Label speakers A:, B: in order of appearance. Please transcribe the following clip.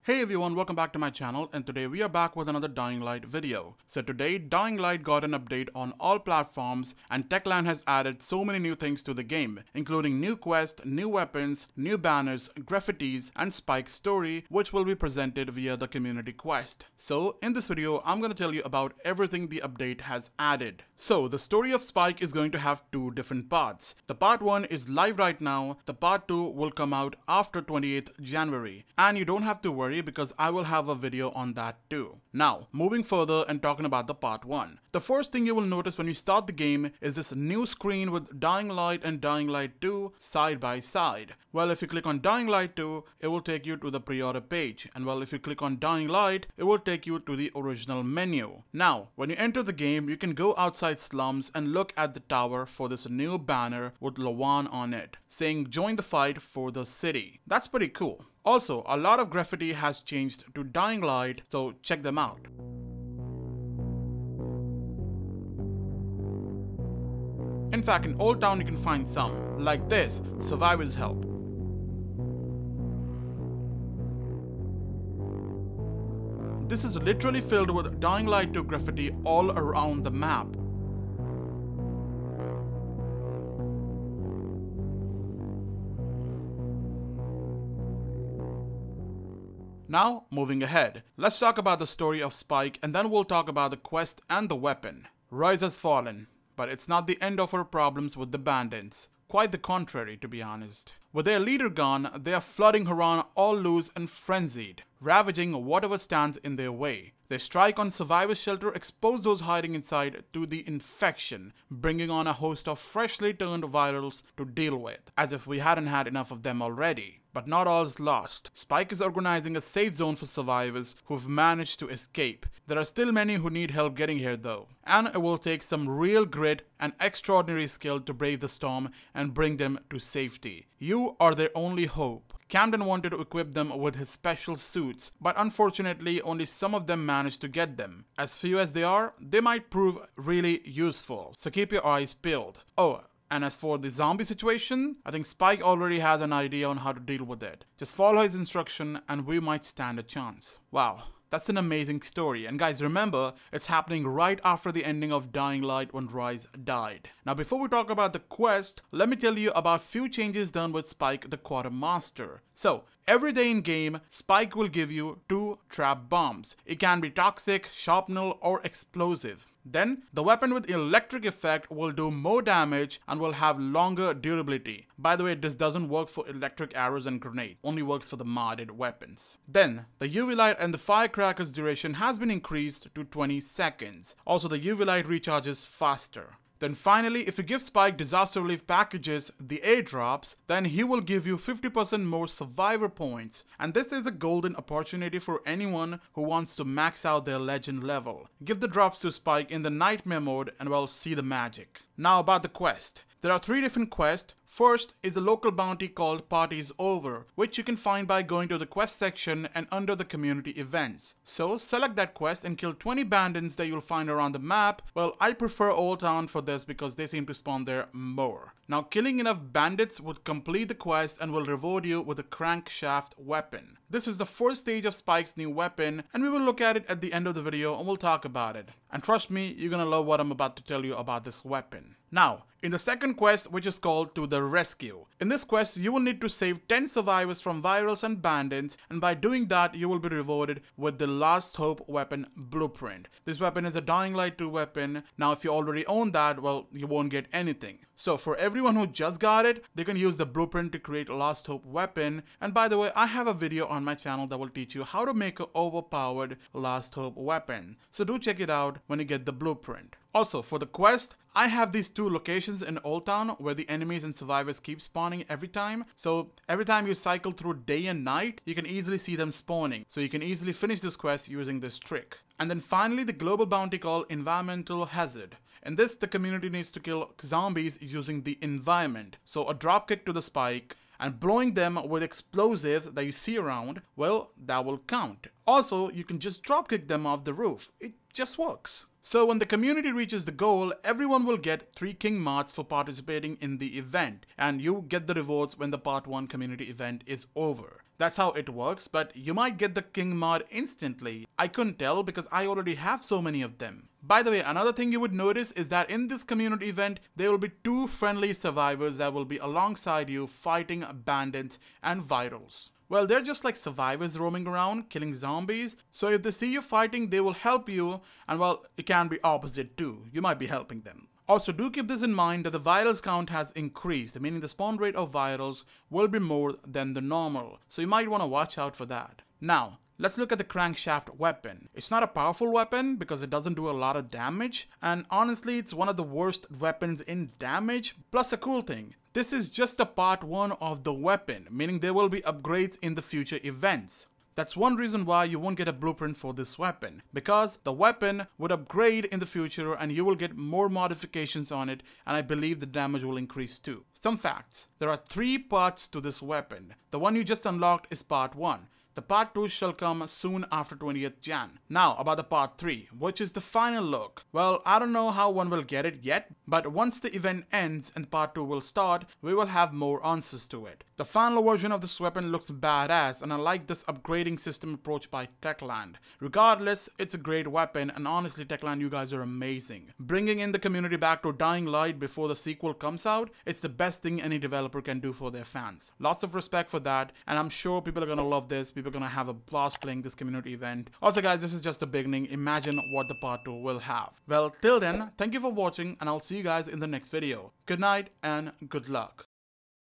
A: Hey everyone, welcome back to my channel, and today we are back with another Dying Light video. So today, Dying Light got an update on all platforms, and Techland has added so many new things to the game, including new quests, new weapons, new banners, graffitis, and Spike's story, which will be presented via the community quest. So in this video, I'm going to tell you about everything the update has added. So the story of Spike is going to have two different parts. The part 1 is live right now, the part 2 will come out after 28th January, and you don't have to worry because I will have a video on that too. Now, moving further and talking about the part 1. The first thing you will notice when you start the game is this new screen with Dying Light and Dying Light 2 side by side. Well, if you click on Dying Light 2, it will take you to the pre-order page, and well, if you click on Dying Light, it will take you to the original menu. Now, when you enter the game, you can go outside slums and look at the tower for this new banner with Lawan on it, saying join the fight for the city. That's pretty cool. Also, a lot of graffiti has changed to Dying Light, so check them out. In fact, in Old Town you can find some, like this, Survivor's Help. This is literally filled with Dying Light 2 graffiti all around the map. Now, moving ahead, let's talk about the story of Spike, and then we'll talk about the quest and the weapon. Rise has fallen, but it's not the end of our problems with the bandits. Quite the contrary, to be honest. With their leader gone, they are flooding Haran all loose and frenzied, ravaging whatever stands in their way. They strike on Survivor's Shelter, expose those hiding inside to the infection, bringing on a host of freshly turned virals to deal with, as if we hadn't had enough of them already. But not all is lost. Spike is organizing a safe zone for survivors who've managed to escape. There are still many who need help getting here though, and it will take some real grit and extraordinary skill to brave the storm and bring them to safety. You are their only hope. Camden wanted to equip them with his special suits, but unfortunately only some of them managed to get them. As few as they are, they might prove really useful, so keep your eyes peeled. Oh, and as for the zombie situation, I think Spike already has an idea on how to deal with it. Just follow his instruction and we might stand a chance. Wow. That's an amazing story, and guys, remember, it's happening right after the ending of Dying Light when Rise died. Now before we talk about the quest, let me tell you about few changes done with Spike the Quartermaster. So, every day in game, Spike will give you 2 trap bombs. It can be toxic, shrapnel, or explosive. Then, the weapon with electric effect will do more damage and will have longer durability. By the way, this doesn't work for electric arrows and grenades, only works for the modded weapons. Then, the UV light and the firecracker's duration has been increased to 20 seconds. Also, the UV light recharges faster. Then finally, if you give Spike disaster relief packages, the airdrops, then he will give you 50% more survivor points. And this is a golden opportunity for anyone who wants to max out their legend level. Give the drops to Spike in the nightmare mode and we'll see the magic. Now about the quest. There are 3 different quests. First is a local bounty called Party's Over, which you can find by going to the quest section and under the community events. So select that quest and kill 20 bandits that you'll find around the map. Well, I prefer Old Town for this because they seem to spawn there more. Now killing enough bandits would complete the quest and will reward you with a crankshaft weapon. This is the first stage of Spike's new weapon, and we will look at it at the end of the video and we'll talk about it. And trust me, you're gonna love what I'm about to tell you about this weapon. Now, in the second quest, which is called To the Rescue. In this quest, you will need to save 10 survivors from virals and bandits, and by doing that, you will be rewarded with the Last Hope weapon blueprint. This weapon is a Dying Light 2 weapon. Now, if you already own that, well, you won't get anything. So for everyone who just got it, they can use the blueprint to create a Last Hope weapon. And by the way, I have a video on my channel that will teach you how to make an overpowered Last Hope weapon. So do check it out when you get the blueprint. Also, for the quest, I have these 2 locations in Old Town where the enemies and survivors keep spawning every time. So every time you cycle through day and night, you can easily see them spawning. So you can easily finish this quest using this trick. And then finally, the global bounty called Environmental Hazard. In this, the community needs to kill zombies using the environment. So a dropkick to the Spike and blowing them with explosives that you see around, well, that will count. Also, you can just dropkick them off the roof. It just works. So when the community reaches the goal, everyone will get 3 King Mods for participating in the event, and you get the rewards when the part 1 community event is over. That's how it works, but you might get the king mod instantly. I couldn't tell because I already have so many of them. By the way, another thing you would notice is that in this community event, there will be 2 friendly survivors that will be alongside you fighting bandits and virals. Well, they're just like survivors roaming around, killing zombies. So if they see you fighting, they will help you. And well, it can be opposite too. You might be helping them. Also, do keep this in mind that the virals count has increased, meaning the spawn rate of virals will be more than the normal. So you might want to watch out for that. Now, let's look at the crankshaft weapon. It's not a powerful weapon because it doesn't do a lot of damage. And honestly, it's one of the worst weapons in damage. Plus a cool thing. This is just a part 1 of the weapon, meaning there will be upgrades in the future events. That's one reason why you won't get a blueprint for this weapon, because the weapon would upgrade in the future and you will get more modifications on it, and I believe the damage will increase too. Some facts. There are 3 parts to this weapon. The one you just unlocked is part 1. The part 2 shall come soon after 20th Jan. Now about the part 3, which is the final look. Well, I don't know how one will get it yet, but once the event ends and part 2 will start, we will have more answers to it. The final version of this weapon looks badass, and I like this upgrading system approach by Techland. Regardless, it's a great weapon, and honestly Techland, you guys are amazing. Bringing in the community back to Dying Light before the sequel comes out, it's the best thing any developer can do for their fans. Lots of respect for that, and I'm sure people are gonna love this. People are gonna have a blast playing this community event. Also guys, this is just the beginning. Imagine what the part 2 will have. Well, till then, thank you for watching, and I'll see you guys in the next video. Good night and good luck.